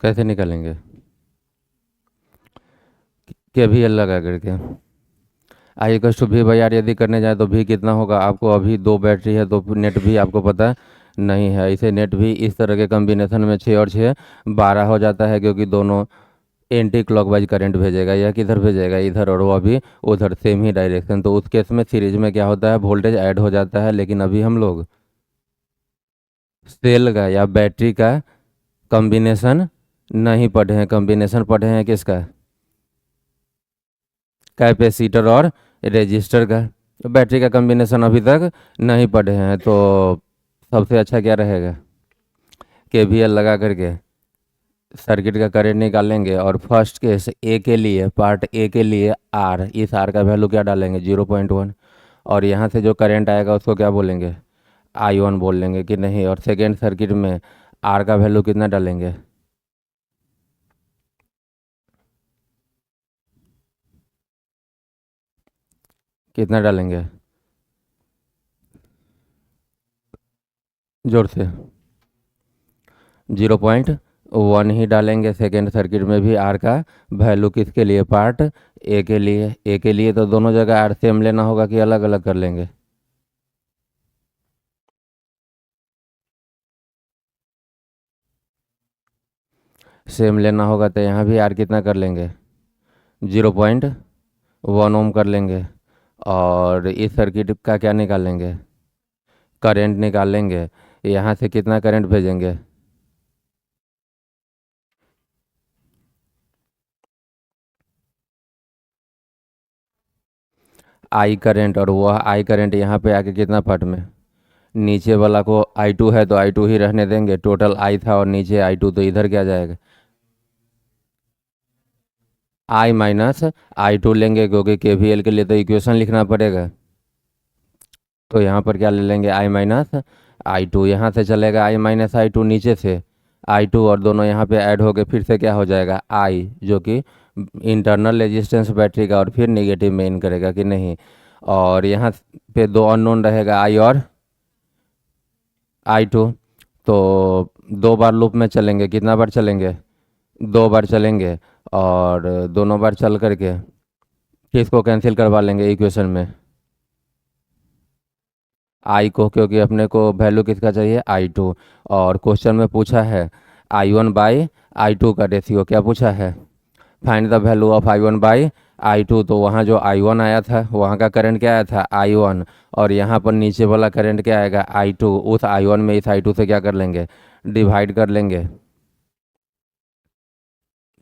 कैसे निकालेंगे? KVL लगा करके। I equals to V by R यदि करने जाए तो भी कितना होगा आपको? अभी दो बैटरी है तो नेट भी आपको पता नहीं है। इसे नेट भी इस तरह के कम्बिनेशन में 6 और 6 12 हो जाता है, क्योंकि दोनों एंटी क्लॉकवाइज करंट भेजेगा। यह किधर भेजेगा? इधर, और वह भी उधर, सेम ही डायरेक्शन। तो उस केस में सीरीज में क्या होता है? वोल्टेज ऐड हो जाता है। लेकिन अभी हम लोग सेल का या बैटरी का कॉम्बिनेशन नहीं पढ़े हैं। कॉम्बिनेशन पढ़े हैं किसका? कैपेसिटर और रेजिस्टर का। तो बैटरी का कॉम्बिनेशन अभी तक नहीं पढ़े हैं। तो सबसे अच्छा क्या रहेगा? KVL लगा करके सर्किट का करंट निकालेंगे, और फर्स्ट केस ए के लिए, पार्ट ए के लिए आर, इस आर का वैल्यू क्या डालेंगे? 0.1। और यहाँ से जो करंट आएगा उसको क्या बोलेंगे? I1 बोल लेंगे कि नहीं? और सेकेंड सर्किट में आर का वैल्यू कितना डालेंगे? कितना डालेंगे? जोर से। 0.1 ही डालेंगे। सेकेंड सर्किट में भी आर का वैल्यू किसके लिए? पार्ट ए के लिए। ए के लिए तो दोनों जगह आर सेम लेना होगा कि अलग अलग कर लेंगे? सेम लेना होगा, तो यहाँ भी आर कितना कर लेंगे? 0.1 ओम कर लेंगे। और इस सर्किट का क्या निकालेंगे? करंट निकालेंगे। यहाँ से कितना करंट भेजेंगे? I current. और वह आई करंट यहाँ पे आके कितना पार्ट में? नीचे वाला को I2 है तो I2 ही रहने देंगे। टोटल आई था और नीचे I2, तो इधर क्या जाएगा? I माइनस I2 लेंगे, क्योंकि KVL के लिए तो इक्वेशन लिखना पड़ेगा। तो यहाँ पर क्या ले लेंगे? I minus I2। यहाँ से चलेगा I माइनस I2, नीचे से I2, और दोनों यहाँ पे ऐड हो गए। फिर से क्या हो जाएगा? I, जो कि इंटरनल रेजिस्टेंस बैटरी का, और फिर नेगेटिव में इन करेगा कि नहीं। और यहाँ पे दो अननोन रहेगा, I और I2। तो दो बार लूप में चलेंगे। कितना बार चलेंगे? दो बार चलेंगे। और दोनों बार चल करके किसको कैंसिल करवा लेंगे इक्वेशन में? आई को, क्योंकि अपने को वैल्यू किसका चाहिए? I2। और क्वेश्चन में पूछा है I1 बाई I2 का रेशियो। क्या पूछा है? Find the value of I1 by I2। तो वहाँ जो I1 आया था, वहाँ का करंट क्या आया था? I1। और यहाँ पर नीचे वाला करंट क्या आएगा? I2। उस I1 में इस I2 से क्या कर लेंगे? डिवाइड कर लेंगे।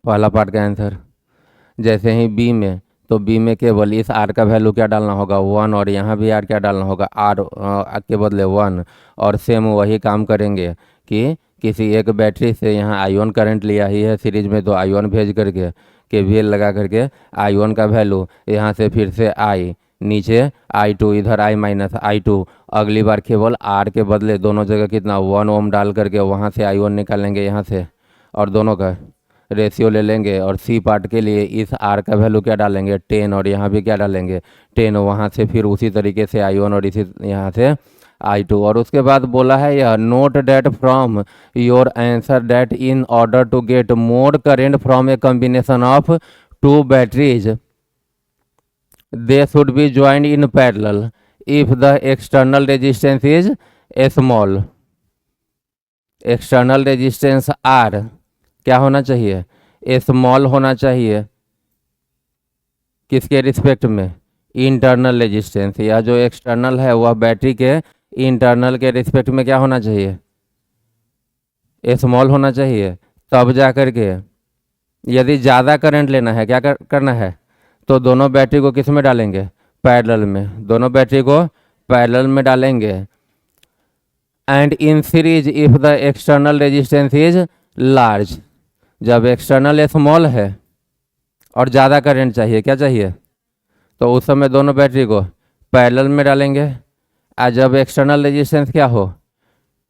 पहला पार्ट का आंसर। जैसे ही बी में, तो बी में केवल इस आर का वैल्यू क्या डालना होगा? 1। और यहाँ भी आर क्या डालना होगा? आर के बदले 1। और सेम वही काम करेंगे कि किसी एक बैटरी से यहाँ I1 करंट लिया ही है सीरीज में, तो I1 भेज करके KVL लगा करके I1 का वैल्यू यहाँ से फिर से I, नीचे I2, इधर I माइनस I2। अगली बार केवल आर के बदले दोनों जगह कितना? 1 ओम डाल करके वहाँ से I1 निकालेंगे यहाँ से, और दोनों का रेशियो ले लेंगे। और सी पार्ट के लिए इस आर का वैल्यू क्या डालेंगे? 10। और यहाँ भी क्या डालेंगे? 10। वहाँ से फिर उसी तरीके से I1, और इसी यहाँ से I2। और उसके बाद बोला है यह, note that from your answer that in order to get more current from a combination of two batteries they should be joined in parallel if the external resistance is small. External resistance R क्या होना चाहिए? Small होना चाहिए। किसके respect में? Internal resistance. या जो external है वह बैटरी के इंटरनल के रिस्पेक्ट में क्या होना चाहिए? स्मॉल होना चाहिए। तब जा कर के यदि ज़्यादा करंट लेना है, क्या करना है? तो दोनों बैटरी को किस में डालेंगे? पैरेलल में। दोनों बैटरी को पैरेलल में डालेंगे। And in series if the external resistance is large. जब एक्सटर्नल स्मॉल है और ज़्यादा करंट चाहिए, क्या चाहिए? तो उस समय दोनों बैटरी को पैरेलल में डालेंगे। और जब एक्सटर्नल रेजिस्टेंस क्या हो?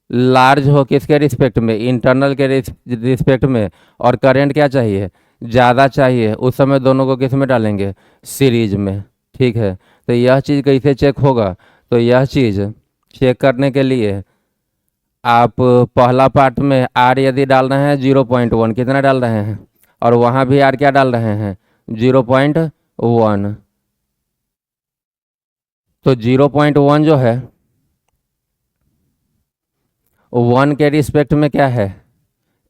लार्ज हो, किसके रिस्पेक्ट में? इंटरनल के रिस्पेक्ट में। और करंट क्या चाहिए? ज़्यादा चाहिए। उस समय दोनों को किस में डालेंगे? सीरीज में। ठीक है। तो यह चीज़ कैसे चेक होगा? तो यह चीज़ चेक करने के लिए आप पहला पार्ट में आर यदि डाल रहे हैं 0.1, कितना डाल रहे हैं, और वहाँ भी आर क्या डाल रहे हैं 0.1, तो 0.1 जो है 1 के रिस्पेक्ट में क्या है,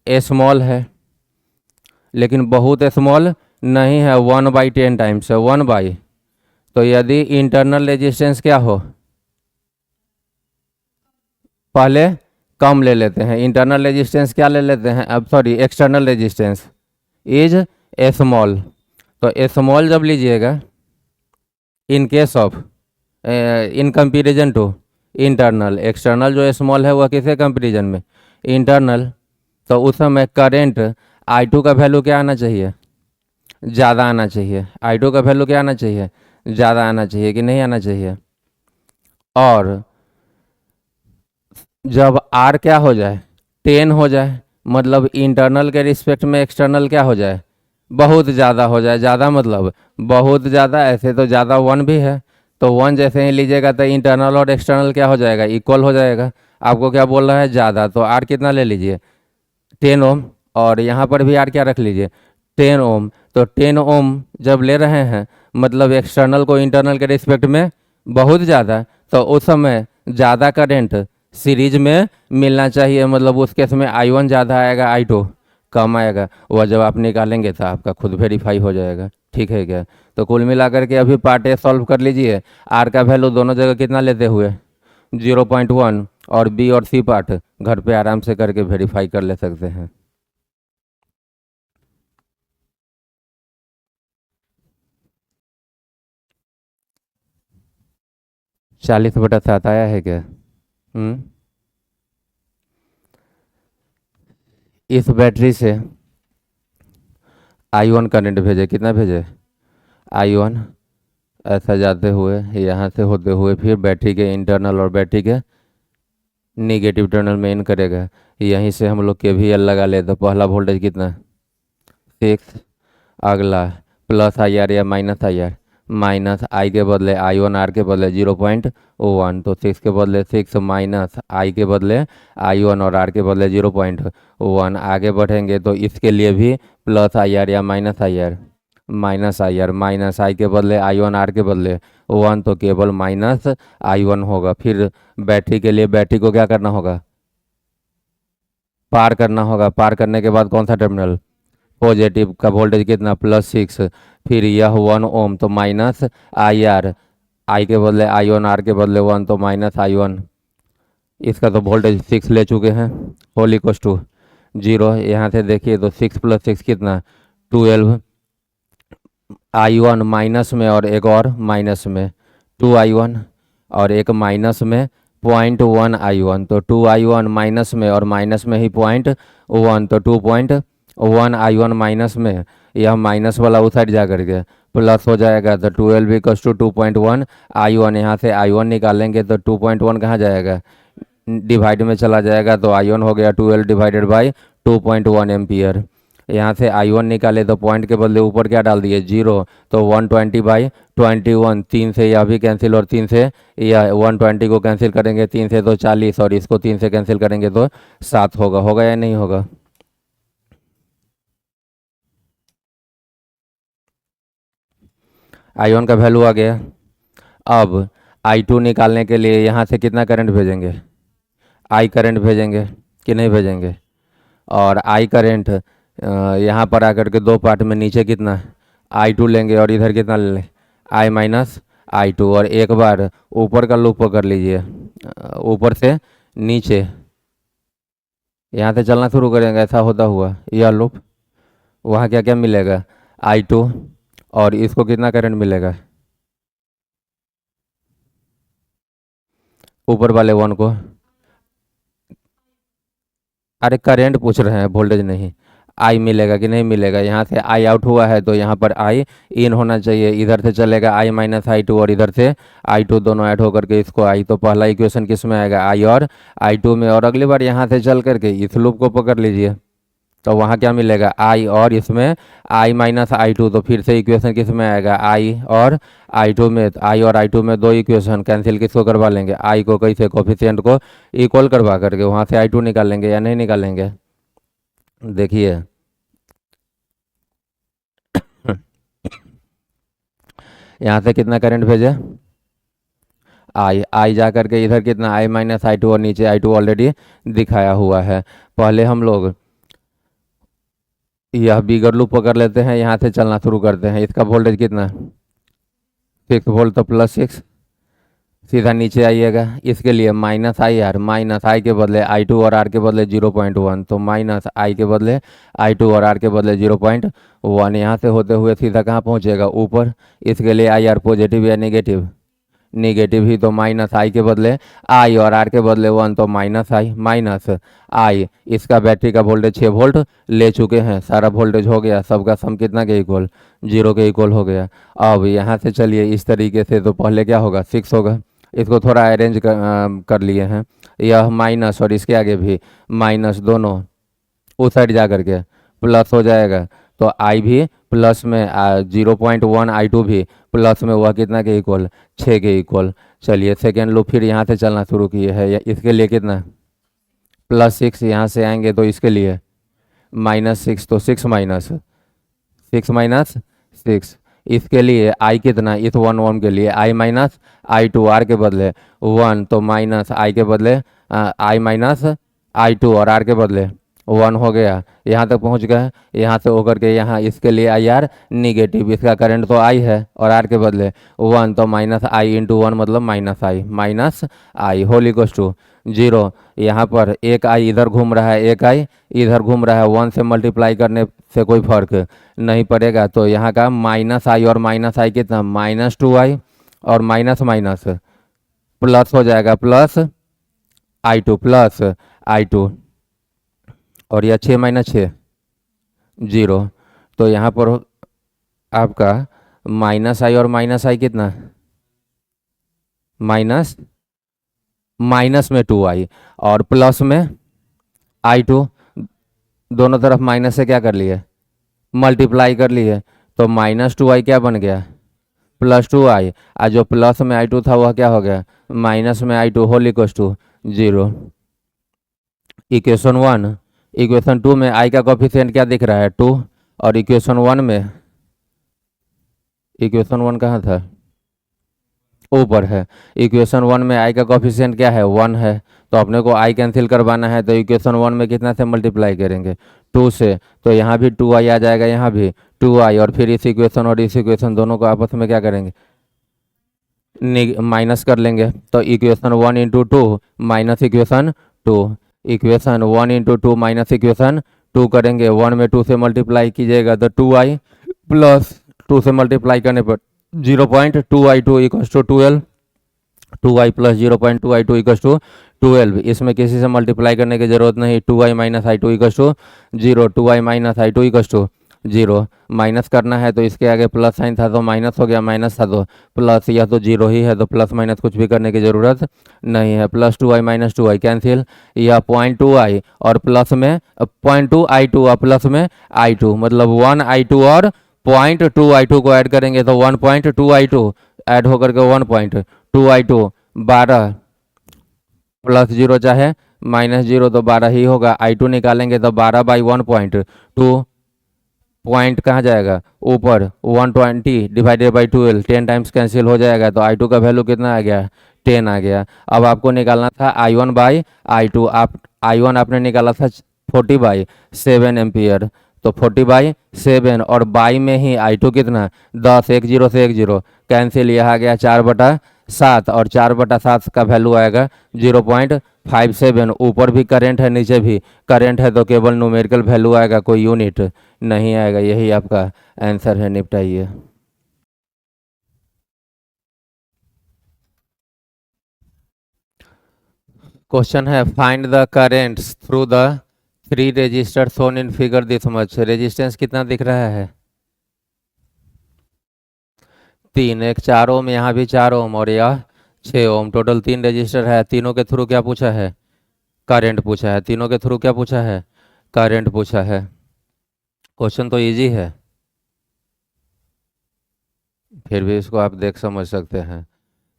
स्मॉल है, लेकिन बहुत स्मॉल नहीं है, 1/10 टाइम्स है, 1 बाई। तो यदि इंटरनल रेजिस्टेंस क्या हो, पहले कम ले लेते हैं, इंटरनल रेजिस्टेंस क्या ले लेते हैं, अब sorry external resistance is small. तो स्मॉल जब लीजिएगा in case of in comparison to internal, external जो स्मॉल है वह किसके कंपेरिजन में, इंटरनल, तो उस समय करेंट I2 का वैल्यू क्या आना चाहिए, ज़्यादा आना चाहिए, I2 का वैल्यू क्या आना चाहिए, ज़्यादा आना चाहिए कि नहीं आना चाहिए। और जब R क्या हो जाए 10 हो जाए, मतलब इंटरनल के रिस्पेक्ट में एक्सटर्नल क्या हो जाए, बहुत ज़्यादा हो जाए, ज़्यादा मतलब बहुत ज़्यादा, ऐसे तो ज़्यादा 1 भी है, तो 1 जैसे ही लीजिएगा तो इंटरनल और एक्सटर्नल क्या हो जाएगा, इक्वल हो जाएगा। आपको क्या बोल रहा है, ज़्यादा, तो R कितना ले लीजिए 10 ओम, और यहाँ पर भी R क्या रख लीजिए 10 ओम। तो 10 ओम जब ले रहे हैं मतलब एक्सटर्नल को इंटरनल के रिस्पेक्ट में बहुत ज़्यादा, तो उस समय ज़्यादा करंट सीरीज में मिलना चाहिए, मतलब उस केस में I1 ज़्यादा आएगा, I2 कम आएगा। वह जब आप निकालेंगे तो आपका खुद वेरीफाई हो जाएगा, ठीक है क्या। तो कुल मिलाकर के अभी पार्ट ए सॉल्व कर लीजिए। R का वैल्यू दोनों जगह कितना लेते हुए 0.1, और बी और सी पार्ट घर पे आराम से करके वेरीफाई कर ले सकते हैं। 40/7 आया है क्या। इस बैटरी से I1 करंट भेजे, कितना भेजे I1, ऐसा जाते हुए यहाँ से होते हुए फिर बैटरी के इंटरनल और बैटरी के निगेटिव टर्मिनल में इन करेगा। यहीं से हम लोग KVL लगा ले, तो पहला वोल्टेज कितना 6, अगला प्लस IR या माइनस IR, माइनस I के बदले I1, R के बदले 0.1, तो 6 के बदले 6 माइनस I के बदले I1 और R के बदले 0.1। आगे बढ़ेंगे तो इसके लिए भी प्लस IR या minus IR, minus IR, minus I के बदले I1, R के बदले 1, तो केवल माइनस I1 होगा। फिर बैटरी के लिए बैटरी को क्या करना होगा, पार करना होगा, पार करने के बाद कौन सा टर्मिनल, पॉजिटिव का वोल्टेज कितना +6, फिर यह 1 ओम, तो माइनस IR, I के बदले I1, R के बदले 1, तो माइनस I1। इसका तो वोल्टेज 6 ले चुके हैं, होल इक्वस टू 0। यहाँ से देखिए तो 6 + 6 कितना 12, I1 माइनस में और एक और माइनस में 2I1, और एक माइनस में 0.1 I1, तो 2I1 माइनस में और माइनस में ही 0.1, तो 2.1 I1 माइनस में, यह माइनस वाला उस साइड जा करके प्लस हो जाएगा, तो 12 = 2.1 I1। यहाँ से I1 निकालेंगे तो 2.1 कहाँ जाएगा, डिवाइड में चला जाएगा, तो I1 हो गया 12/2.1 एम्पियर। यहाँ से I1 निकाले तो पॉइंट के बदले ऊपर क्या डाल दिए 0, तो 120/21, 3 से यह भी कैंसिल और 3 से यह 120 को कैंसिल करेंगे, 3 से तो 40, और इसको 3 से कैंसिल करेंगे तो 7 होगा। होगा या नहीं होगा, I1 का वैल्यू आ गया। अब I2 निकालने के लिए यहाँ से कितना करंट भेजेंगे, I करंट भेजेंगे कि नहीं भेजेंगे, और I करंट यहाँ पर आकर के दो पार्ट में, नीचे कितना I2 लेंगे और इधर कितना ले लें I माइनस I2, और एक बार ऊपर का लूप पकड़ लीजिए, ऊपर से नीचे यहाँ से चलना शुरू करेंगे, ऐसा होता हुआ यह लूप, वहाँ क्या क्या मिलेगा I2, और इसको कितना करंट मिलेगा, ऊपर वाले 1 को, अरे करंट पूछ रहे हैं वोल्टेज नहीं, I मिलेगा कि नहीं मिलेगा। यहाँ से I आउट हुआ है तो यहाँ पर I इन होना चाहिए, इधर से चलेगा I माइनस I2, और इधर से I2, दोनों ऐड होकर के इसको I, तो पहला इक्वेशन किस में आएगा I और I2 में। और अगली बार यहाँ से चल करके इस लूप को पकड़ लीजिए, तो वहाँ क्या मिलेगा आई और इसमें आई माइनस आई टू, तो फिर से इक्वेशन किस में आएगा आई और आई टू में। आई और आई टू में दो इक्वेशन कैंसिल किसको करवा लेंगे आई को, कैसे कोफिशिएंट को इक्वल करवा करके वहाँ से आई टू निकालेंगे या नहीं निकालेंगे। देखिए यहाँ से कितना करंट भेजे आई, आई जा करके इधर कितना आई माइनस आई टू और नीचे आई टू ऑलरेडी दिखाया हुआ है। पहले हम लोग यह बिगर लूप पकड़ लेते हैं, यहाँ से चलना शुरू करते हैं। इसका वोल्टेज कितना 6 वोल्ट, तो +6 सीधा नीचे आइएगा। इसके लिए माइनस आई आर, माइनस आई के बदले आई टू और आर के बदले 0.1, तो माइनस आई के बदले आई टू और आर के बदले 0.1। यहाँ से होते हुए सीधा कहाँ पहुँचेगा ऊपर। इसके लिए आई आर पॉजिटिव या नेगेटिव, नेगेटिव ही, तो माइनस आई के बदले आई और आर के बदले 1, तो माइनस आई। इसका बैटरी का वोल्टेज 6 वोल्ट ले चुके हैं, सारा वोल्टेज हो गया, सबका सम कितना के इक्वल 0 के इक्वल हो गया। अब यहाँ से चलिए इस तरीके से, तो पहले क्या होगा 6 होगा, इसको थोड़ा अरेंज कर लिए हैं। यह माइनस और इसके आगे भी माइनस, दोनों उस साइड जा करके प्लस हो जाएगा, तो आई भी प्लस में 0.1, आई टू भी प्लस में, वह कितना के इक्वल 6 के इक्वल। चलिए सेकेंड लूप फिर यहाँ से चलना शुरू किए हैं। इसके लिए कितना +6, यहाँ से आएंगे तो इसके लिए -6, तो 6 माइनस 6। इसके लिए आई कितना, इस 1 के लिए आई माइनस आई टू, आर के बदले 1, तो माइनस आई के बदले आई माइनस आई टू और आर के बदले 1 हो गया। यहाँ तक पहुँच गए। यहाँ से होकर के यहाँ इसके लिए आई आर निगेटिव, इसका करंट तो आई है और आर के बदले 1, तो माइनस आई इंटू 1 मतलब minus I whole equals to 0। यहाँ पर एक आई इधर घूम रहा है, एक आई इधर घूम रहा है, 1 से मल्टीप्लाई करने से कोई फर्क नहीं पड़ेगा। तो यहाँ का माइनस आई और माइनस आई कितना -2i और माइनस माइनस प्लस हो जाएगा, प्लस आई टू और यह 6 - 6 0। तो यहाँ पर आपका माइनस आई और माइनस आई कितना माइनस में 2i और प्लस में आई टू, दोनों तरफ माइनस से क्या कर लिए मल्टीप्लाई कर लिए, तो -2i क्या बन गया +2i, और जो प्लस में आई टू था वह क्या हो गया माइनस में I two whole equals to 0। Equation 1, equation 2 में आई का कोफिशिएंट क्या दिख रहा है 2, और इक्वेशन 1 में, इक्वेशन 1 कहाँ था ऊपर है। इक्वेशन 1 में आई का कोफिशिएंट क्या है 1 है, तो अपने को आई कैंसिल करवाना है, तो इक्वेशन 1 में कितना से मल्टीप्लाई करेंगे 2 से, तो यहाँ भी 2i आ जाएगा, यहाँ भी 2i, और फिर इस इक्वेशन और इस इक्वेशन दोनों को आपस में क्या करेंगे माइनस कर लेंगे। तो equation 1 into 2 minus equation 2, equation 1 into 2 minus equation 2 करेंगे, 1 में 2 से मल्टीप्लाई कीजिएगा तो 2i प्लस 2 से मल्टीप्लाई करने पर 0.2i2 equals to 12, 2i plus 0.2i2 equals to 12। इसमें किसी से मल्टीप्लाई करने की जरूरत नहीं, 2i minus I two equals to 0, 2i minus I two equals to 0। Minus करना है तो इसके आगे प्लस साइन था तो माइनस हो गया, माइनस था तो प्लस, यह तो 0 ही है, तो प्लस माइनस कुछ भी करने की ज़रूरत नहीं है। Plus 2i minus 2i cancel, यह 0.2i और प्लस में 0.2i2 और प्लस में i2, मतलब 1i2 और 0.2i2 को ऐड करेंगे तो 1.2i2 ऐड होकर के 1.2i2 12 प्लस 0 चाहे -0 तो 12 ही होगा। i2 निकालेंगे तो 12/1.2, पॉइंट कहाँ जाएगा ऊपर, 120 डिवाइडेड बाई 12, 10 टाइम्स कैंसिल हो जाएगा, तो i2 का वैल्यू कितना आ गया 10 आ गया। अब आपको निकालना था i1/i2, आप i1 आपने निकाला था 40/7 एम्पियर, तो 40/7 और बाई में ही i2 कितना 10, 1 0 से 1 0 कैंसिल, यह आ गया 4/7 और 4/7 का वैल्यू आएगा 0.57। ऊपर भी करंट है नीचे भी करंट है, तो केवल न्यूमेरिकल वैल्यू आएगा, कोई यूनिट नहीं आएगा। यही आपका आंसर है, निपटाइए। क्वेश्चन है find the currents through the 3 register shown in figure this much. Resistance कितना दिख रहा है 3, एक 4 ओम, यहाँ भी 4 ओम और यह 6 ओम, टोटल 3 रजिस्टर है। तीनों के थ्रू क्या पूछा है करंट पूछा है, तीनों के थ्रू क्या पूछा है करंट पूछा है। क्वेश्चन तो इजी है, फिर भी इसको आप देख समझ सकते हैं।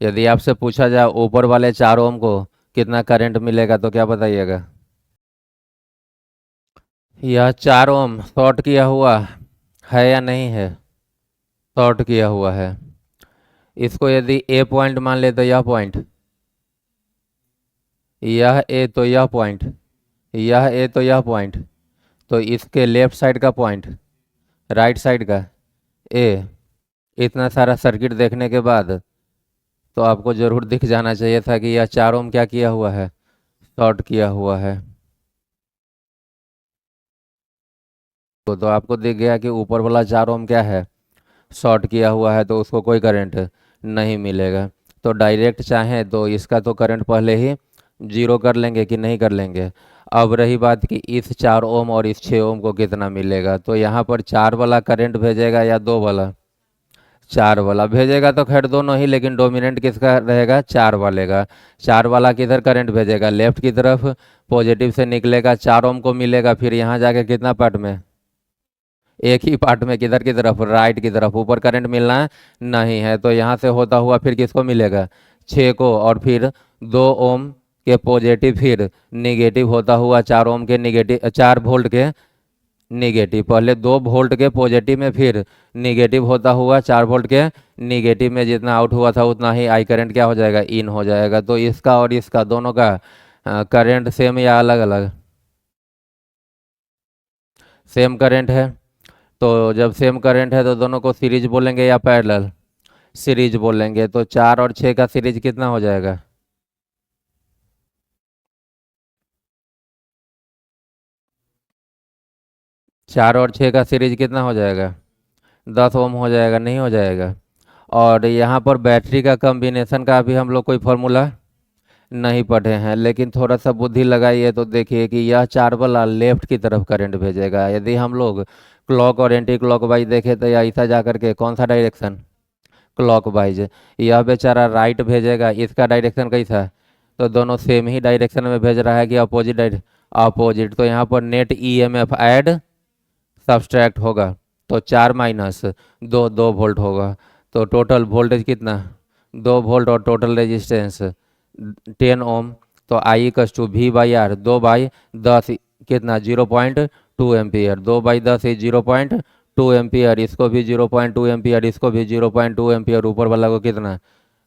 यदि आपसे पूछा जाए ऊपर वाले 4 ओम को कितना करंट मिलेगा तो क्या बताइएगा? यह 4 ओम शॉर्ट किया हुआ है या नहीं है? शॉर्ट किया हुआ है। इसको यदि ए पॉइंट मान ले तो यह पॉइंट, यह ए तो यह पॉइंट, यह ए तो यह पॉइंट, तो इसके लेफ्ट साइड का पॉइंट, राइट साइड का ए। इतना सारा सर्किट देखने के बाद तो आपको जरूर दिख जाना चाहिए था कि यह 4 ओम क्या किया हुआ है, शॉर्ट किया हुआ है। तो आपको दिख गया कि ऊपर वाला 4 ओम क्या है, शॉर्ट किया हुआ है, तो उसको कोई करंट नहीं मिलेगा। तो डायरेक्ट चाहें तो इसका तो करंट पहले ही जीरो कर लेंगे कि नहीं कर लेंगे। अब रही बात कि इस 4 ओम और इस 6 ओम को कितना मिलेगा, तो यहाँ पर 4 वाला करंट भेजेगा या 2 वाला? 4 वाला भेजेगा तो खैर दोनों ही, लेकिन डोमिनेंट किसका रहेगा? 4 वाले का। 4 वाला किधर करंट भेजेगा? लेफ्ट की तरफ, पॉजिटिव से निकलेगा, 4 ओम को मिलेगा, फिर यहाँ जाके कितना पार्ट में? एक ही पार्ट में, किधर की तरफ? राइट की तरफ। ऊपर करंट मिलना नहीं है, तो यहाँ से होता हुआ फिर किसको मिलेगा? 6 को, और फिर 2 ओम के पॉजिटिव, फिर निगेटिव होता हुआ 4 ओम के निगेटिव, 4 वोल्ट के निगेटिव, पहले 2 वोल्ट के पॉजिटिव में, फिर निगेटिव होता हुआ 4 वोल्ट के निगेटिव में, जितना आउट हुआ था उतना ही आई करंट क्या हो जाएगा? इन हो जाएगा। तो इसका और इसका दोनों का करंट सेम या अलग अलग? सेम करंट है। तो जब सेम करंट है तो दोनों को सीरीज बोलेंगे या पैरेलल? सीरीज बोलेंगे। तो 4 और 6 का सीरीज कितना हो जाएगा? 4 और 6 का सीरीज कितना हो जाएगा? 10 ओम हो जाएगा, नहीं हो जाएगा? और यहाँ पर बैटरी का कॉम्बिनेशन का भी हम लोग कोई फॉर्मूला नहीं पढ़े हैं, लेकिन थोड़ा सा बुद्धि लगाइए तो देखिए कि यह 4 वाला लेफ्ट की तरफ करंट भेजेगा। यदि हम लोग क्लॉक और एंटी क्लॉक वाइज देखें तो यह ऐसा जा करके कौन सा डायरेक्शन? Clock wise. यह बेचारा राइट भेजेगा, इसका डायरेक्शन कैसा है? तो दोनों सेम ही डायरेक्शन में भेज रहा है कि अपोजिट अपोजिट। तो यहाँ पर नेट ईएमएफ ऐड सब्सट्रैक्ट होगा, तो 4 - 2 2 वोल्ट होगा। तो टोटल वोल्टेज कितना? 2 वोल्ट, और टोटल रेजिस्टेंस 10 ओम। तो आई कस टू वी बाई आर, 2/10 कितना? 0.2 एम्पियर। 2/10 ही 0.2 एम्पियर, इसको भी 0.2 एम्पियर, इसको भी 0.2 एम्पियर। ऊपर वाला को कितना?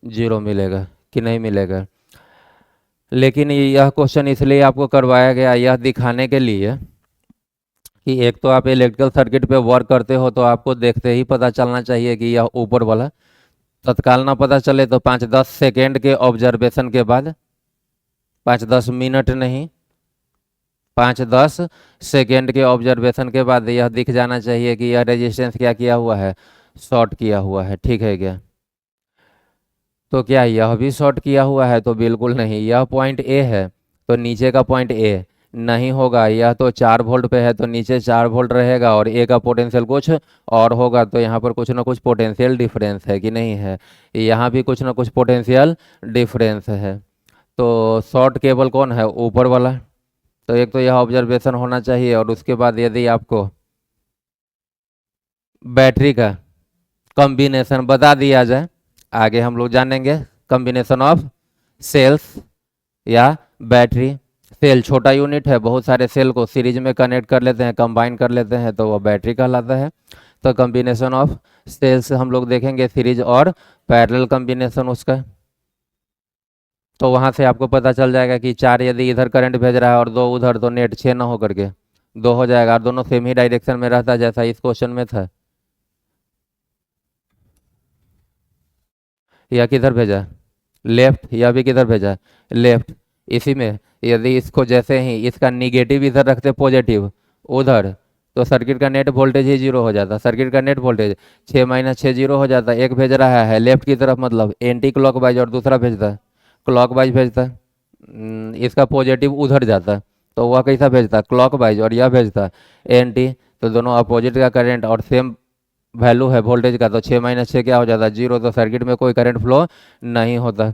जीरो मिलेगा कि नहीं मिलेगा? लेकिन यह क्वेश्चन इसलिए आपको करवाया गया, यह दिखाने के लिए कि एक तो आप इलेक्ट्रिकल सर्किट पे वर्क करते हो, तो आपको देखते ही पता चलना चाहिए कि यह ऊपर वाला, तत्काल ना पता चले तो 5-10 सेकेंड के ऑब्जर्वेशन के बाद, 5-10 मिनट नहीं, 5-10 सेकेंड के ऑब्जर्वेशन के बाद यह दिख जाना चाहिए कि यह रेजिस्टेंस क्या किया हुआ है? शॉर्ट किया हुआ है। ठीक है क्या? तो क्या यह भी शॉर्ट किया हुआ है? तो बिल्कुल नहीं। यह पॉइंट ए है, तो नीचे का पॉइंट ए नहीं होगा। यह तो 4 वोल्ट पे है, तो नीचे 4 वोल्ट रहेगा, और ए का पोटेंशियल कुछ और होगा। तो यहाँ पर कुछ ना कुछ पोटेंशियल डिफरेंस है कि नहीं है? यहाँ भी कुछ ना कुछ पोटेंशियल डिफरेंस है। तो शॉर्ट केबल कौन है? ऊपर वाला। तो एक तो यह ऑब्जर्वेशन होना चाहिए, और उसके बाद यदि आपको बैटरी का कॉम्बिनेशन बता दिया जाए, आगे हम लोग जानेंगे कॉम्बिनेशन ऑफ सेल्स या बैटरी। सेल छोटा यूनिट है, बहुत सारे सेल को सीरीज में कनेक्ट कर लेते हैं, कंबाइन कर लेते हैं, तो वह बैटरी कहलाता है। तो कॉम्बिनेशन ऑफ सेल्स हम लोग देखेंगे, सीरीज और पैरेलल कॉम्बिनेशन उसका। तो वहाँ से आपको पता चल जाएगा कि 4 यदि इधर करंट भेज रहा है और 2 उधर, तो नेट 6 ना हो करके 2 हो जाएगा, और दोनों सेम ही डायरेक्शन में रहता है जैसा इस क्वेश्चन में था। या किधर भेजा? लेफ्ट। या भी किधर भेजा? लेफ्ट। इसी में यदि इसको जैसे ही इसका निगेटिव इधर रखते, पॉजिटिव उधर, तो सर्किट का नेट वोल्टेज ही जीरो हो जाता। सर्किट का नेट वोल्टेज 6 - 6 जीरो हो जाता। एक भेज रहा है लेफ्ट की तरफ, मतलब एंटी क्लॉक वाइज, और दूसरा भेजता क्लॉक वाइज भेजता। इसका पॉजिटिव उधर जाता, तो वह कैसा भेजता? Clock wise. और यह भेजता एंटी। तो दोनों अपोजिट का करंट और सेम वैल्यू है वोल्टेज का, तो 6 - 6 क्या हो जाता? जीरो। तो सर्किट में कोई करंट फ्लो नहीं होता।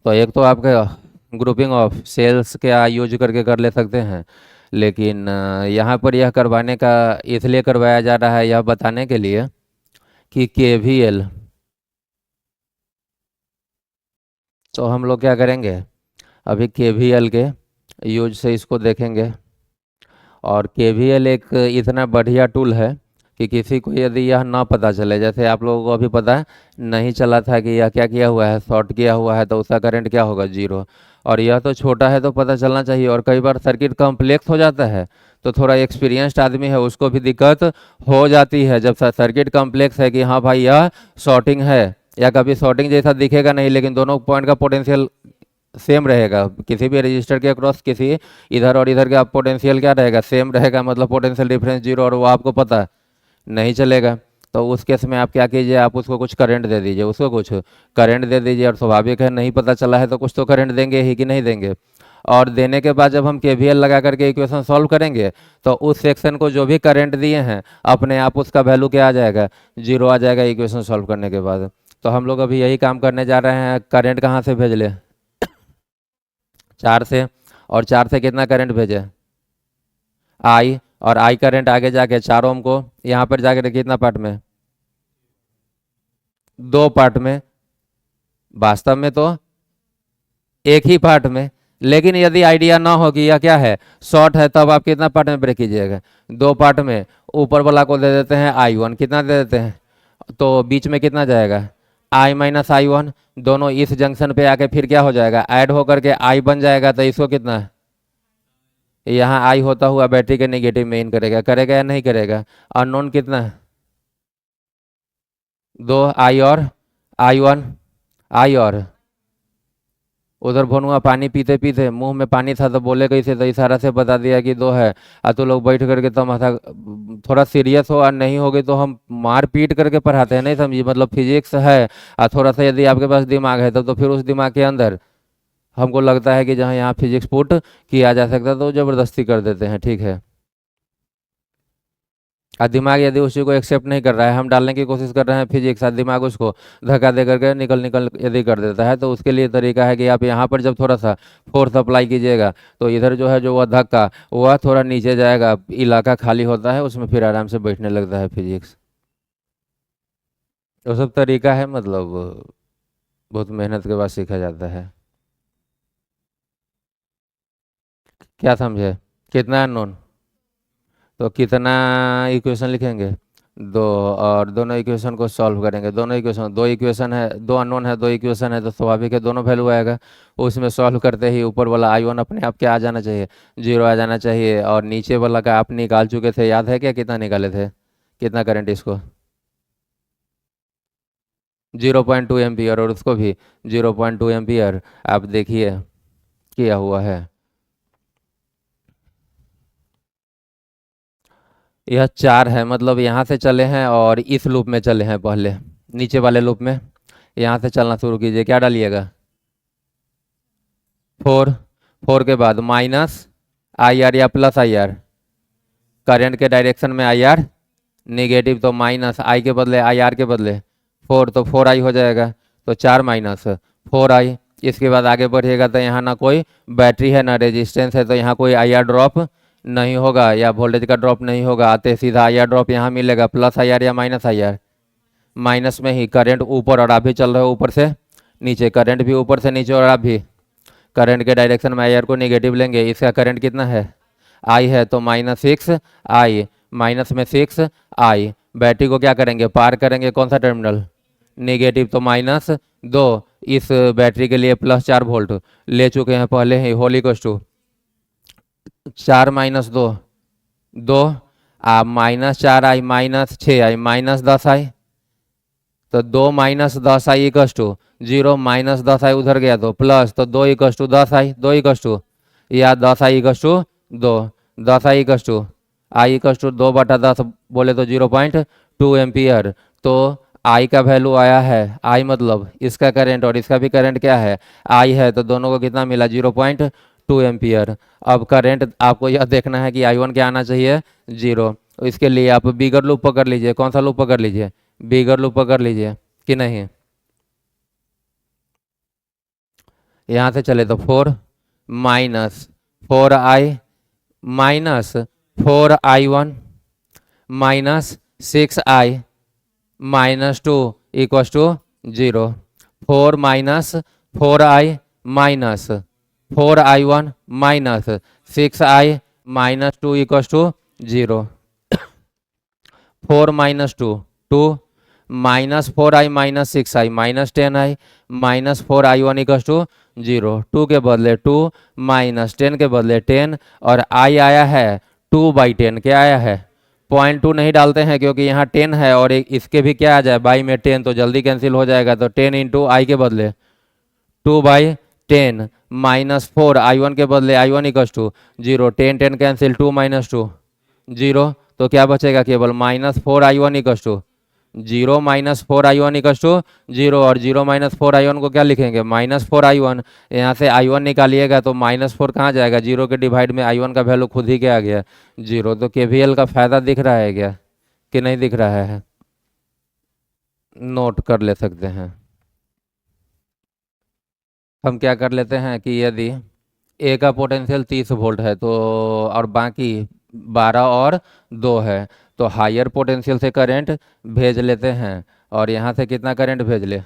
तो एक तो आपका ग्रुपिंग ऑफ सेल्स क्या यूज करके कर ले सकते हैं, लेकिन यहाँ पर यह करवाने का इसलिए करवाया जा रहा है, यह बताने के लिए कि KVL, तो हम लोग क्या करेंगे, अभी KVL के यूज से इसको देखेंगे। और KVL एक इतना बढ़िया टूल है कि किसी को यदि यह ना पता चले, जैसे आप लोगों को अभी पता है नहीं चला था कि यह क्या किया हुआ है, शॉर्ट किया हुआ है, तो उसका करंट क्या होगा, 0। और यह तो छोटा है तो पता चलना चाहिए, और कई बार सर्किट कॉम्प्लेक्स हो जाता है तो थोड़ा एक्सपीरियंस्ड आदमी है उसको भी दिक्कत हो जाती है। जब सर्किट कॉम्प्लेक्स है कि हाँ भाई यह शॉर्टिंग है, या कभी शॉर्टिंग जैसा दिखेगा नहीं, लेकिन दोनों पॉइंट का पोटेंशियल सेम रहेगा, किसी भी रजिस्टर के अक्रॉस किसी इधर और इधर का पोटेंशियल क्या रहेगा, सेम रहेगा, मतलब पोटेंशियल डिफरेंस 0, और वो आपको पता है नहीं चलेगा। तो उस केस में आप क्या कीजिए, आप उसको कुछ करंट दे दीजिए, उसको कुछ करंट दे दीजिए, और स्वाभाविक है नहीं पता चला है तो कुछ तो करंट देंगे ही कि नहीं देंगे। और देने के बाद जब हम KVL लगा करके इक्वेशन सॉल्व करेंगे तो उस सेक्शन को जो भी करंट दिए हैं अपने आप उसका वैल्यू क्या आ जाएगा, 0 आ जाएगा इक्वेशन सॉल्व करने के बाद। तो हम लोग अभी यही काम करने जा रहे हैं। करंट कहाँ से भेज ले, 4 से, और 4 से कितना करंट भेजे, I, और I करंट आगे जाके 4 ओम को यहाँ पर जाके कितना पार्ट में, 2 पार्ट में, वास्तव में तो एक ही पार्ट में। लेकिन यदि आइडिया ना हो कि यह क्या है, शॉर्ट है, तब आप कितना पार्ट में ब्रेक कीजिएगा, 2 पार्ट में। ऊपर वाला को दे देते हैं I1, कितना दे देते हैं, तो बीच में कितना जाएगा, I माइनस I1, दोनों इस जंक्शन पे आके फिर क्या हो जाएगा, ऐड होकर के I बन जाएगा। तो इसको कितना है, यहाँ I होता हुआ बैटरी के नेगेटिव में इन करेगा, करेगा या नहीं करेगा। अननोन कितना है, 2, I और I1, I और उधर भनुआ पानी पीते पीते मुंह में पानी था तो बोले कैसे, तो इशारा से बता दिया कि 2 है। और तो लोग बैठ करके तो माथा थोड़ा सीरियस हो और नहीं हो गई तो हम मार पीट करके पढ़ाते हैं, नहीं समझी, मतलब फिजिक्स है और थोड़ा सा यदि आपके पास दिमाग है तब तो फिर उस दिमाग के अंदर हमको लगता है कि जहाँ यहाँ फिजिक्स पुट किया जा सकता है तो ज़बरदस्ती कर देते हैं, ठीक है। और दिमाग यदि उसी को एक्सेप्ट नहीं कर रहा है, हम डालने की कोशिश कर रहे हैं फिजिक्स, और दिमाग उसको धक्का दे करके निकल निकल यदि कर देता है, तो उसके लिए तरीका है कि आप यहाँ पर जब थोड़ा सा फोर्स अप्लाई कीजिएगा तो इधर जो है जो वह धक्का वह थोड़ा नीचे जाएगा, इलाका खाली होता है उसमें फिर आराम से बैठने लगता है फिजिक्स। वो सब तरीका है, मतलब बहुत मेहनत के बाद सीखा जाता है। क्या समझे, कितना अननोन, तो कितना इक्वेशन लिखेंगे, 2, और दोनों इक्वेशन को सॉल्व करेंगे। दोनों इक्वेशन, 2 इक्वेशन है, 2 अननोन है, 2 इक्वेशन है, तो स्वाभाविक है दोनों वैल्यू आएगा। उसमें सॉल्व करते ही ऊपर वाला I1 अपने आप क्या आ जाना चाहिए, 0 आ जाना चाहिए। और नीचे वाला का आप निकाल चुके थे, याद है क्या, कितना निकाले थे, कितना करंट इसको, 0.2 एम्पियर, और उसको भी 0.2 एम्पियर। आप देखिए किया हुआ है। यह 4 है, मतलब यहाँ से चले हैं और इस लूप में चले हैं पहले, नीचे वाले लूप में यहाँ से चलना शुरू कीजिए। क्या डालिएगा, 4, 4 के बाद माइनस IR या प्लस IR, करंट के डायरेक्शन में IR नेगेटिव, तो माइनस I के बदले IR के बदले 4, तो 4I हो जाएगा। तो 4 माइनस 4I। इसके बाद आगे बढ़िएगा तो यहाँ ना कोई बैटरी है ना रेजिस्टेंस है, तो यहाँ कोई IR ड्रॉप नहीं होगा या वोल्टेज का ड्रॉप नहीं होगा, आते सीधा IR ड्रॉप यहाँ मिलेगा, प्लस IR या माइनस IR, माइनस में ही करंट ऊपर, और आप भी चल रहे हो ऊपर से नीचे, करंट भी ऊपर से नीचे, और आप भी करंट के डायरेक्शन में IR को नेगेटिव लेंगे। इसका करंट कितना है, I है, तो -6I, माइनस में 6I। बैटरी को क्या करेंगे, पार करेंगे कौन सा टर्मिनल, नेगेटिव, तो -2। इस बैटरी के लिए +4 वोल्ट ले चुके हैं पहले ही, होल इक्वस टू 4 माइनस 2, 2, आप -4I -6I -10I, तो 2 -10I इक्वस टू 0, -10I उधर गया तो प्लस, तो 2 equals to 10I, 2 equals to, या 10I equals to 2, 10I equals to I equals to 2/10 बोले तो 0.2 एम्पियर। तो I का वैल्यू आया है, I मतलब इसका करंट और इसका भी करंट क्या है, I है, तो दोनों को कितना मिला, 0.2 एम्पियर। अब करंट आपको यह देखना है कि I1 क्या आना चाहिए, 0। इसके लिए आप बिगर लूप पकड़ लीजिए, कौन सा लूप पकड़ लीजिए, बिगर लूप पकड़ लीजिए कि नहीं। यहाँ से चले तो 4 -4I minus 4i1 minus 6i minus 2 equals to 0। 4 minus 4i minus 4i1 minus 6i minus 2 equals to 0। 4 minus 2 2 minus 4i minus 6i minus 10i minus 4i1 equals to 0। 2 के बदले 2 माइनस 10 के बदले 10 और i आया है 2/10। क्या आया है? 0.2 नहीं डालते हैं क्योंकि यहाँ 10 है और इसके भी क्या आ जाए बाई में 10 तो जल्दी कैंसिल हो जाएगा। तो 10 इंटू आई के बदले 2/10 माइनस 4i1 के बदले i1 equals to 0। 10 10 cancel 2 minus 2 0। तो क्या बचेगा? केवल minus 4i1 equals to 0 minus 4i1 equals to 0 और 0 माइनस 4i1 को क्या लिखेंगे? Minus 4i1। यहाँ से i1 निकालिएगा तो माइनस 4 कहाँ जाएगा? 0 के डिवाइड में i1 का वैल्यू खुद ही क्या आ गया? 0। तो केवीएल का फायदा दिख रहा है क्या कि नहीं दिख रहा है? नोट कर ले सकते हैं। हम क्या कर लेते हैं कि यदि ए का पोटेंशियल 30 वोल्ट है तो और बाकी 12 और 2 है तो हायर पोटेंशियल से करंट भेज लेते हैं। और यहाँ से कितना करंट भेज ले?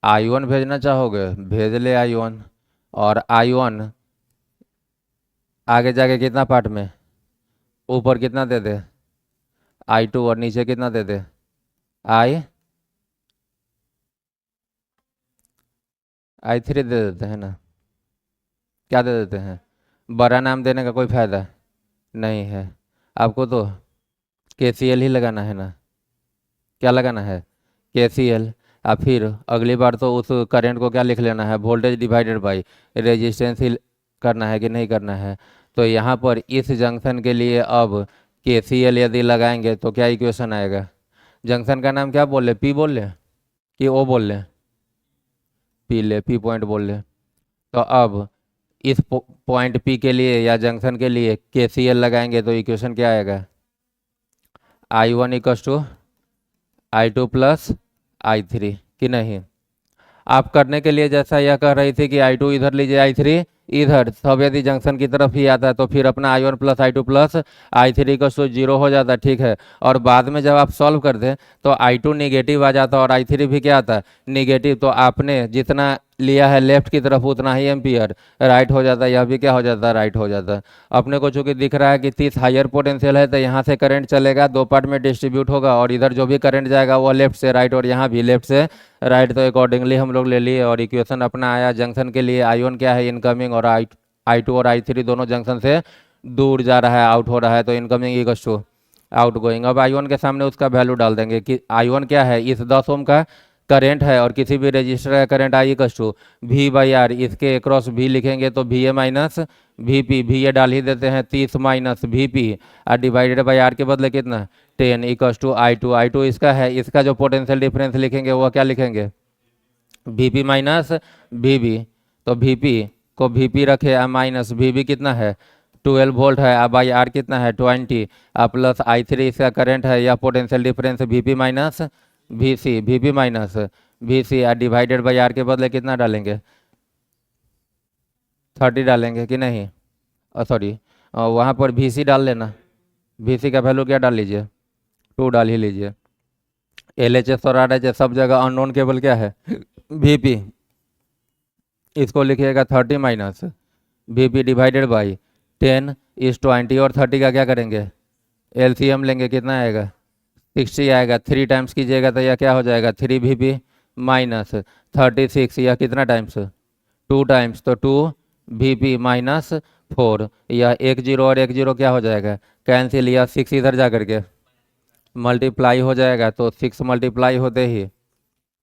i1 भेजना चाहोगे? भेज ले i1। और i1 आगे जाके कितना पार्ट में? ऊपर कितना दे दे? i2 और नीचे कितना दे दे? i3 दे देते हैं ना? क्या दे देते हैं? बड़ा नाम देने का कोई फायदा नहीं है। आपको तो KCL ही लगाना है ना? क्या लगाना है? KCL। और फिर अगली बार तो उस करंट को क्या लिख लेना है? वोल्टेज डिवाइडेड बाई रेजिस्टेंस ही करना है कि नहीं करना है? तो यहाँ पर इस जंक्शन के लिए अब KCL यदि लगाएंगे तो क्या इक्वेशन आएगा? जंक्शन का नाम क्या बोल ले? P बोल ले कि O बोल ले? P ले, P पॉइंट बोल ले। तो अब इस पॉइंट P के लिए या जंक्शन के लिए KCL लगाएंगे तो इक्वेशन क्या आएगा? i1 equals to i2 plus i3 कि नहीं? आप करने के लिए जैसा यह कह रही थी कि i2 इधर लीजिए i3 इधर, सब यदि जंक्शन की तरफ ही आता है तो फिर अपना i1 plus i2 plus i3 का 0 हो जाता है। ठीक है। और बाद में जब आप सॉल्व कर दें तो i2 निगेटिव आ जाता है और i3 भी क्या आता है? निगेटिव। तो आपने जितना लिया है लेफ्ट की तरफ उतना ही एम्पियर राइट हो जाता है। यह भी क्या हो जाता है? राइट हो जाता है। अपने को चूंकि दिख रहा है कि 30 हायर पोटेंशियल है तो यहाँ से करंट चलेगा, दो पार्ट में डिस्ट्रीब्यूट होगा और इधर जो भी करंट जाएगा वो लेफ्ट से राइट और यहाँ भी लेफ्ट से राइट। तो अकॉर्डिंगली हम लोग ले लिए और इक्वेशन अपना आया। जंक्शन के लिए i1 क्या है? इनकमिंग। और i2 और i3 दोनों जंक्शन से दूर जा रहा है, आउट हो रहा है। तो incoming equals to out going. अब i1 के सामने उसका वैल्यू डाल देंगे कि i1 क्या है? इस 10 ओम का करंट है और किसी भी रजिस्टर का current i equals to V/R। इसके अक्रॉस V लिखेंगे तो VA माइनस VP। VA डाल ही देते हैं 30 माइनस VP और डिवाइडेड बाई R के बदले कितना? 10 इक्वल्स टू i2। i2 इसका है, इसका जो पोटेंशियल डिफरेंस लिखेंगे वो क्या लिखेंगे? VP minus VB। तो VP को VP रखे माइनस VB कितना है? 12 वोल्ट है। अब बाई R कितना है? 20 प्लस i3 इसका करंट है या potential difference VP minus VC। VP minus VC और डिवाइडेड बाई R के बदले कितना डालेंगे? 30 डालेंगे कि नहीं? सॉरी, वहाँ पर VC डाल लेना। VC का वैल्यू क्या डाल लीजिए? 2 डाल ही लीजिए। LHS और RHS सब जगह अननोन केवल क्या है? VP। इसको लिखिएगा 30 माइनस VP डिवाइडेड बाई 10 इस 20 और 30 का क्या करेंगे? LCM लेंगे। कितना आएगा? 60 आएगा। 3 टाइम्स कीजिएगा तो यह क्या हो जाएगा? 3 VP माइनस 36। यह कितना टाइम्स? 2 टाइम्स। तो 2 VP माइनस 4। यह 1 0 और 1 0 क्या हो जाएगा? कैंसिल। यह 6 इधर जा करके मल्टीप्लाई हो जाएगा। तो 6 मल्टीप्लाई होते ही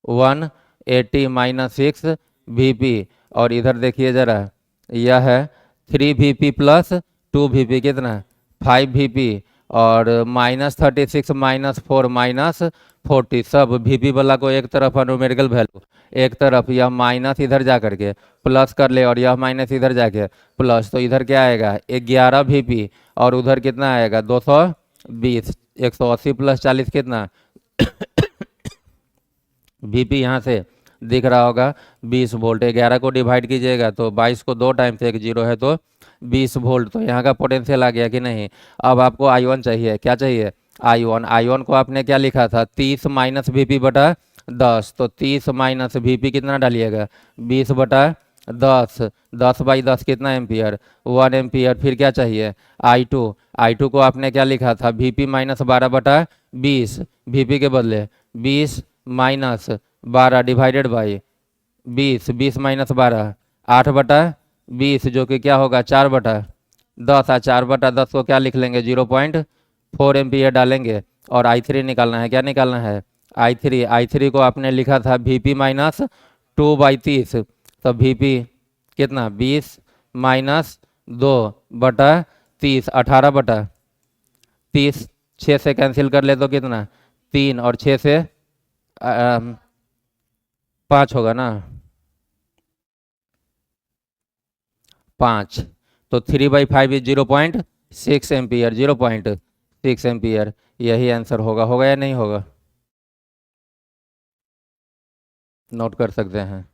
180 माइनस 6 VP। और इधर देखिए ज़रा, यह है 3 VP प्लस 2 VP कितना? 5 VP और माइनस 36 माइनस 4 माइनस 40। सब VP वाला को एक तरफ न्यूमेरिकल वैल्यू एक तरफ, यह माइनस इधर जा करके प्लस कर ले और यह माइनस इधर जाके प्लस। तो इधर क्या आएगा? 11 VP और उधर कितना आएगा? 220। 180 प्लस 40 कितना? VP यहाँ से दिख रहा होगा 20 वोल्ट। 11 को डिवाइड कीजिएगा तो 22 को 2 टाइम से 1 0 है तो 20 वोल्ट। तो यहाँ का पोटेंशियल आ गया कि नहीं। अब आपको I1 चाहिए, क्या चाहिए I1 को आपने क्या लिखा था 30 माइनस VP बटा 10। तो 30 माइनस VP कितना डालिएगा 20 बटा 10। 10/10 कितना एम्पियर 1 एम्पियर। फिर क्या चाहिए I2 को आपने क्या लिखा था VP माइनस 12 बटा 20। VP के बदले 20 माइनस 12 डिवाइडेड बाई 20 माइनस 12 8/20 जो कि क्या होगा 4/10। 4/10 को क्या लिख लेंगे 0.4 एम्पियर डालेंगे। और I3 निकालना है, क्या निकालना है I3 को आपने लिखा था VP माइनस 2/30। तो VP कितना 20 माइनस 2/30 18/30। 6 से कैंसिल कर ले तो कितना 3 और 6 से 5 होगा ना 5। तो 3/5 इज 0.6 एम्पियर 0.6 एम्पियर। यही आंसर होगा या नहीं होगा नोट कर सकते हैं।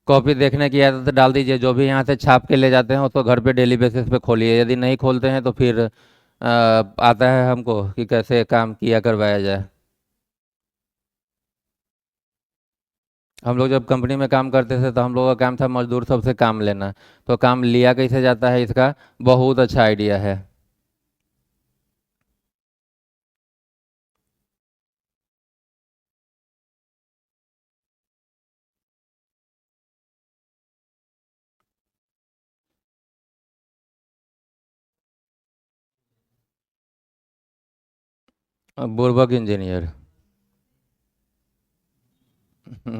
कॉपी देखने की आदत डाल दीजिए। जो भी यहाँ से छाप के ले जाते हैं उसको घर पे डेली बेसिस पे खोलिए। यदि नहीं खोलते हैं तो फिर आता है हमको कि कैसे काम किया करवाया जाए। हम लोग जब कंपनी में काम करते थे तो हम लोगों का काम था मजदूर सबसे काम लेना। तो काम लिया कैसे जाता है इसका बहुत अच्छा आइडिया है। बुर्बक इंजीनियर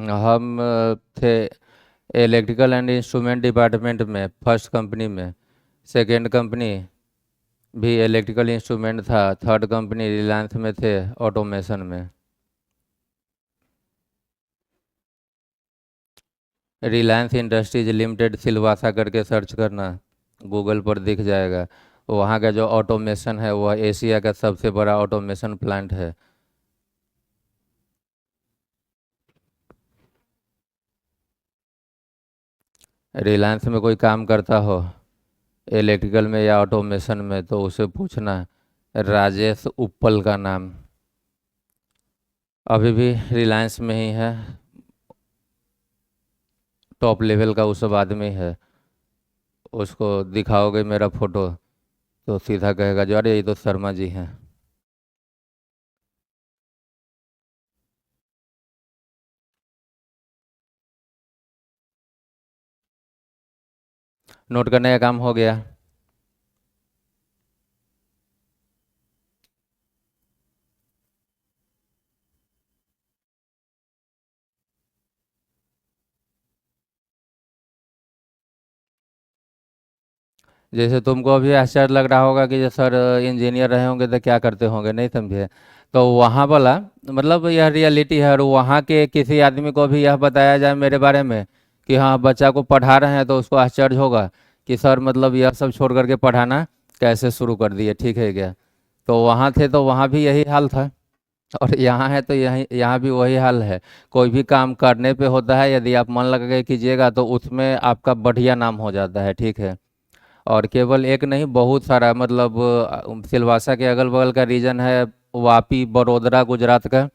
हम थे इलेक्ट्रिकल एंड इंस्ट्रूमेंट डिपार्टमेंट में फर्स्ट कंपनी में। सेकेंड कंपनी भी इलेक्ट्रिकल इंस्ट्रूमेंट था। थर्ड कंपनी रिलायंस में थे ऑटोमेशन में। रिलायंस इंडस्ट्रीज लिमिटेड सिलवासा करके सर्च करना गूगल पर दिख जाएगा। वहाँ का जो ऑटोमेशन है वह एशिया का सबसे बड़ा ऑटोमेशन प्लांट है। रिलायंस में कोई काम करता हो इलेक्ट्रिकल में या ऑटोमेशन में तो उसे पूछना राजेश उप्पल का नाम। अभी भी रिलायंस में ही है, टॉप लेवल का वो सब आदमी है। उसको दिखाओगे मेरा फोटो तो सीधा कहेगा जो अरे ये तो शर्मा जी हैं। नोट करने का काम हो गया। जैसे तुमको अभी आश्चर्य लग रहा होगा कि जो सर इंजीनियर रहे होंगे तो क्या करते होंगे, नहीं समझे। तो वहाँ वाला मतलब यह रियलिटी है। और वहाँ के किसी आदमी को भी यह बताया जाए मेरे बारे में कि हाँ बच्चा को पढ़ा रहे हैं तो उसको आश्चर्य होगा कि सर मतलब यह सब छोड़ करके पढ़ाना कैसे शुरू कर दिए, ठीक है क्या। तो वहाँ थे तो वहाँ भी यही हाल था और यहाँ है तो यहाँ भी वही हाल है। कोई भी काम करने पे होता है, यदि आप मन लगा के कीजिएगा तो उसमें आपका बढ़िया नाम हो जाता है, ठीक है। और केवल एक नहीं बहुत सारा मतलब सिलवासा के अगल बगल का रीजन है वापी बड़ोदरा गुजरात का।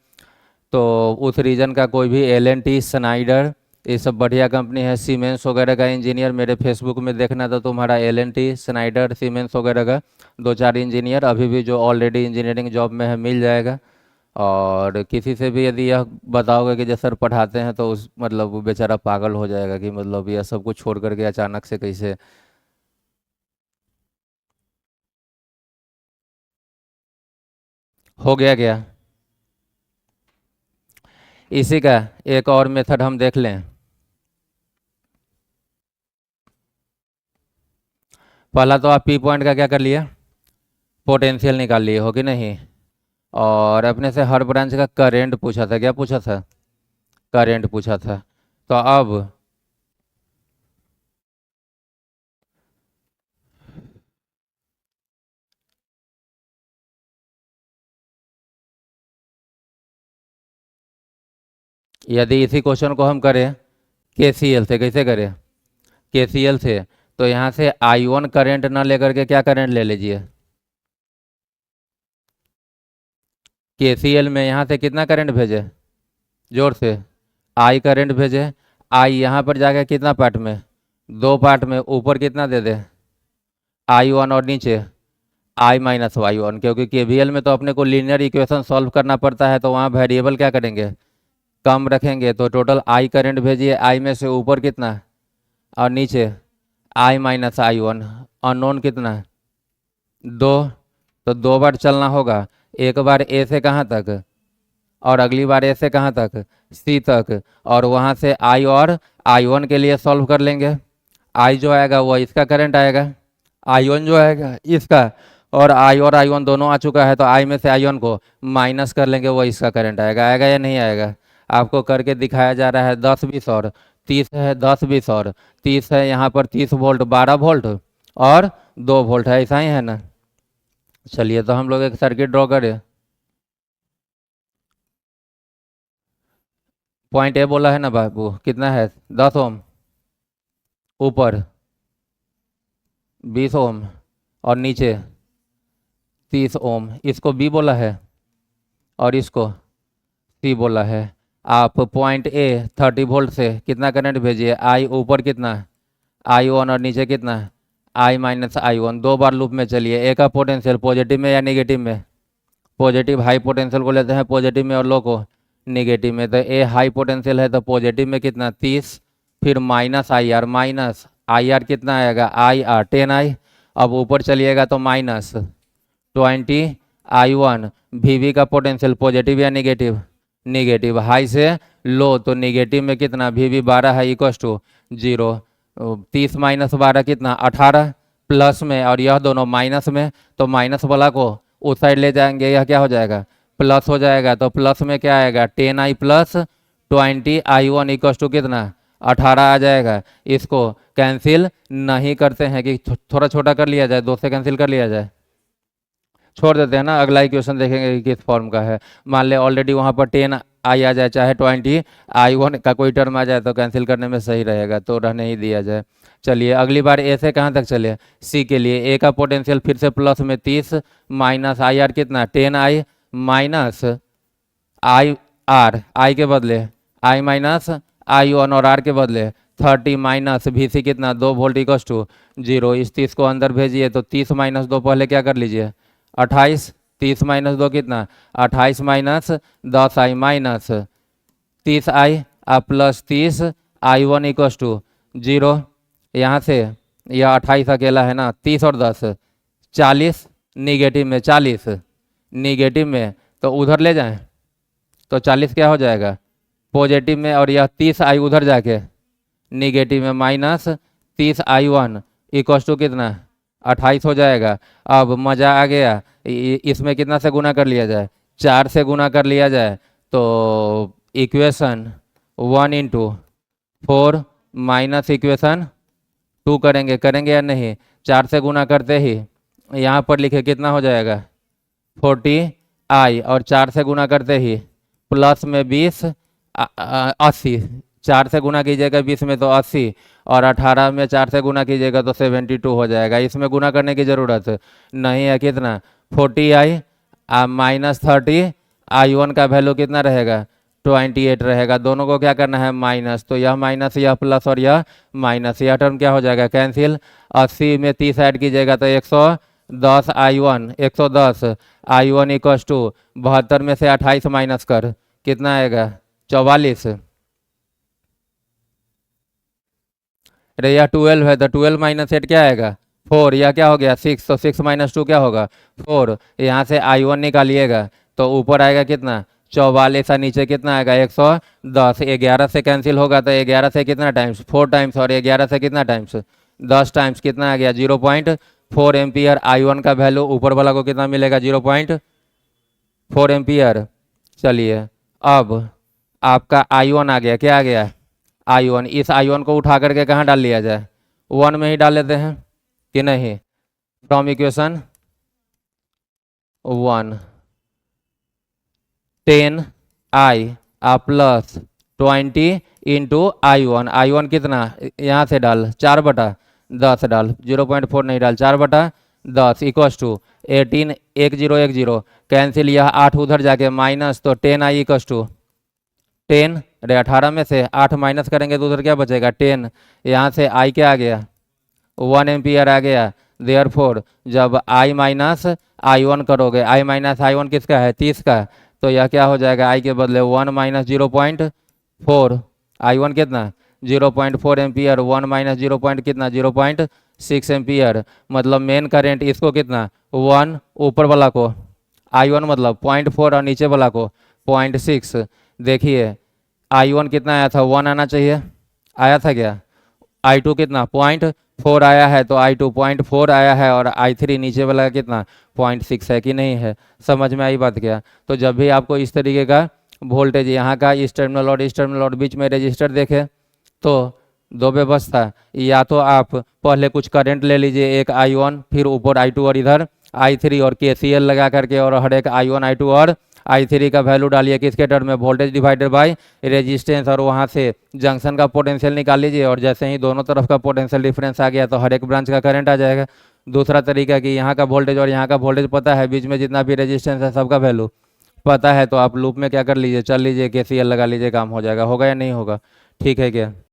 तो उस रीजन का कोई भी L&T स्नाइडर ये सब बढ़िया कंपनी है। सीमेंस वगैरह का इंजीनियर मेरे फेसबुक में देखना तो तुम्हारा L&T स्नाइडर सीमेंस वगैरह का 2-4 इंजीनियर अभी भी जो ऑलरेडी इंजीनियरिंग जॉब में है मिल जाएगा। और किसी से भी यदि यह बताओगे कि जैसे सर पढ़ाते हैं तो उस मतलब वो बेचारा पागल हो जाएगा कि मतलब यह सब कुछ छोड़ करके अचानक से कैसे। हो गया क्या। इसी का एक और मेथड हम देख लें। पहला तो आप P पॉइंट का क्या कर लिया पोटेंशियल निकाल लिए हो कि नहीं। और अपने से हर ब्रांच का करंट पूछा था, क्या पूछा था करंट पूछा था। तो अब यदि इसी क्वेश्चन को हम करें केसीएल से, कैसे करें केसीएल से, तो यहाँ से I1 करंट ना लेकर के क्या करंट ले लीजिए, केसीएल में यहाँ से कितना करंट भेजे, जोर से आई करंट भेजे। आई यहाँ पर जाके कितना पार्ट में, दो पार्ट में, ऊपर कितना दे दे I1 और नीचे I माइनस Y1, क्योंकि केवीएल में तो अपने को लीनियर इक्वेशन सॉल्व करना पड़ता है, तो वहाँ वेरिएबल क्या करेंगे, कम रखेंगे। तो टोटल आई करंट भेजिए, आई में से ऊपर कितना और नीचे I माइनस I1, अननोन कितना दो, तो दो बार चलना होगा, एक बार ए से कहाँ तक और अगली बार ए से कहाँ तक, सी तक, और वहाँ से आई और I1 के लिए सॉल्व कर लेंगे। आई जो आएगा वो इसका करंट आएगा, I1 जो आएगा इसका, और आई और I1 दोनों आ चुका है, तो आई में से I1 को माइनस कर लेंगे, वो इसका करंट आएगा। आएगा या नहीं आएगा, आपको करके दिखाया जा रहा है। 10 20 और 30 है, 10 20 और 30 है, यहाँ पर 30 वोल्ट 12 वोल्ट और 2 वोल्ट है, ऐसा ही है ना। चलिए तो हम लोग एक सर्किट ड्रॉ करें। पॉइंट ए बोला है ना बाबू, कितना है 10 ओम, ऊपर 20 ओम और नीचे 30 ओम, इसको बी बोला है और इसको सी बोला है। आप पॉइंट ए 30 वोल्ट से कितना करंट भेजिए, आई ऊपर कितना I1 और नीचे कितना I माइनस I1, दो बार लूप में चलिए। ए का पोटेंशियल पॉजिटिव में या नेगेटिव में, पॉजिटिव हाई पोटेंशियल को लेते हैं पॉजिटिव में और लो को नेगेटिव में। तो ए हाई पोटेंशियल है तो पॉजिटिव में कितना 30, फिर माइनस आई आर कितना आएगा IR 10I। अब ऊपर चलिएगा तो माइनस 20I1। वी का पोटेंशियल पॉजिटिव या नेगेटिव, नेगेटिव, हाई से लो तो नेगेटिव में कितना वी 12 है इक्वस टू 0। 30 माइनस 12 कितना 18, प्लस में और यह दोनों माइनस में, तो माइनस वाला को उस साइड ले जाएंगे, यह क्या हो जाएगा प्लस हो जाएगा। तो प्लस में क्या आएगा 10I plus 20I1 equals to कितना 18 आ जाएगा। इसको कैंसिल नहीं करते हैं कि थोड़ा छोटा कर लिया जाए, 2 से कैंसिल कर लिया जाए, छोड़ देते हैं ना। अगला इक्वेशन देखेंगे कि किस फॉर्म का है। मान ले ऑलरेडी वहाँ पर 10I आ जाए, चाहे 20I1 का कोई टर्म आ जाए तो कैंसिल करने में सही रहेगा, तो रहने ही दिया जाए। चलिए अगली बार ए से कहाँ तक चले, सी के लिए। ए का पोटेंशियल फिर से प्लस में 30 माइनस IR कितना 10I माइनस IR, आई के बदले I माइनस I1 और R के बदले 30 माइनस VC कितना 2 वोल्ट इक्वस टू 0। इस 30 को अंदर भेजिए तो 30 माइनस 2 पहले क्या कर लीजिए 28, 30 माइनस 2 कितना 28 माइनस 10I माइनस 30I आप प्लस 30I1 इक्वस टू 0। यहाँ से यह 28 अकेला है ना, 30 और 10 40, निगेटिव में 40, निगेटिव में तो उधर ले जाएं तो 40 क्या हो जाएगा पॉजिटिव में, और यह 30I उधर जाके निगेटिव में माइनस 30I1 इक्वस टू कितना 28 हो जाएगा। अब मज़ा आ गया, इसमें कितना से गुना कर लिया जाए 4 से गुना कर लिया जाए, तो इक्वेशन 1 इंटू 4 माइनस इक्वेशन 2 करेंगे या नहीं। 4 से गुना करते ही यहाँ पर लिखे कितना हो जाएगा 40I, और 4 से गुना करते ही प्लस में 20 80, 4 से गुना कीजिएगा 20 में तो 80, और 18 में 4 से गुना कीजिएगा तो 72 हो जाएगा। इसमें गुना करने की ज़रूरत नहीं है। कितना 40I माइनस 30I1 का वैल्यू कितना रहेगा 28 रहेगा। दोनों को क्या करना है माइनस, तो यह माइनस यह प्लस और यह माइनस, यह टर्म क्या हो जाएगा कैंसिल। 80 में 30 ऐड कीजिएगा तो 110I1, 110I1 इक्वस टू 72 में से 28 माइनस कर कितना आएगा 44। अरे यह 12 है तो 12 माइनस 8 क्या आएगा 4, यह क्या हो गया 6, तो 6 माइनस 2 क्या होगा 4। यहाँ से I1 निकालिएगा तो ऊपर आएगा कितना 44, नीचे कितना आएगा 110। 11 से कैंसिल होगा तो 11 से कितना टाइम्स 4 टाइम्स, और 11 से कितना टाइम्स 10 टाइम्स, कितना आ गया 0.4 एम्पियर। I1 का वैल्यू ऊपर वाला को कितना मिलेगा 0.4 एम्पियर। चलिए अब आपका I1 आ गया, क्या आ गया I1। इस I1 को उठा करके कहाँ डाल लिया जाए, 1 में ही डाल लेते हैं कि नहीं। From equation 1 10I plus 20 into I1 कितना, यहाँ से डाल 4/10 डाल, 0.4 नहीं डाल, 4/10 इक्वस टू 18 1 0 1 0 कैंसिल, यह 8 उधर जाके माइनस, तो 10I इक्वस टू 10, अरे 18 में से 8 माइनस करेंगे तो उधर क्या बचेगा 10, यहाँ से I क्या आ गया 1 एम्पियर आ गया। देयरफॉर जब I माइनस I1 करोगे, I माइनस I1 किसका है 30 का, तो यह क्या हो जाएगा I के बदले 1 माइनस 0.4, I1 कितना 0.4 एम्पियर, 1 माइनस 0 कितना 0.6 एम्पियर, मतलब मेन करेंट इसको कितना 1, ऊपर वाला को I1 मतलब 0.4 और नीचे वाला को 0.6। देखिए I1 कितना आया था 1 आना चाहिए, आया था क्या, I2 कितना 0.4 आया है, तो I2 0.4 आया है, और I3 नीचे वाला कितना 0.6 है कि नहीं है। समझ में आई बात क्या। तो जब भी आपको इस तरीके का वोल्टेज यहाँ का इस टर्मिनल और इस टर्मिनल और बीच में रजिस्टर देखे, तो दो व्यवस्था, या तो आप पहले कुछ करंट ले लीजिए, एक I1 फिर ऊपर I2 और इधर I3, और KCL लगा करके और हर एक I1 I2 और I3 का वैल्यू डालिए किसके टर्म में, वोल्टेज डिवाइडेड बाय रेजिस्टेंस, और वहाँ से जंक्शन का पोटेंशियल निकाल लीजिए, और जैसे ही दोनों तरफ का पोटेंशियल डिफरेंस आ गया तो हर एक ब्रांच का करंट आ जाएगा। दूसरा तरीका कि यहाँ का वोल्टेज और यहाँ का वोल्टेज पता है, बीच में जितना भी रेजिस्टेंस है सबका वैल्यू पता है, तो आप लूप में क्या कर लीजिए, चल लीजिए, KCL लगा लीजिए, काम हो जाएगा। होगा या नहीं होगा, ठीक है क्या।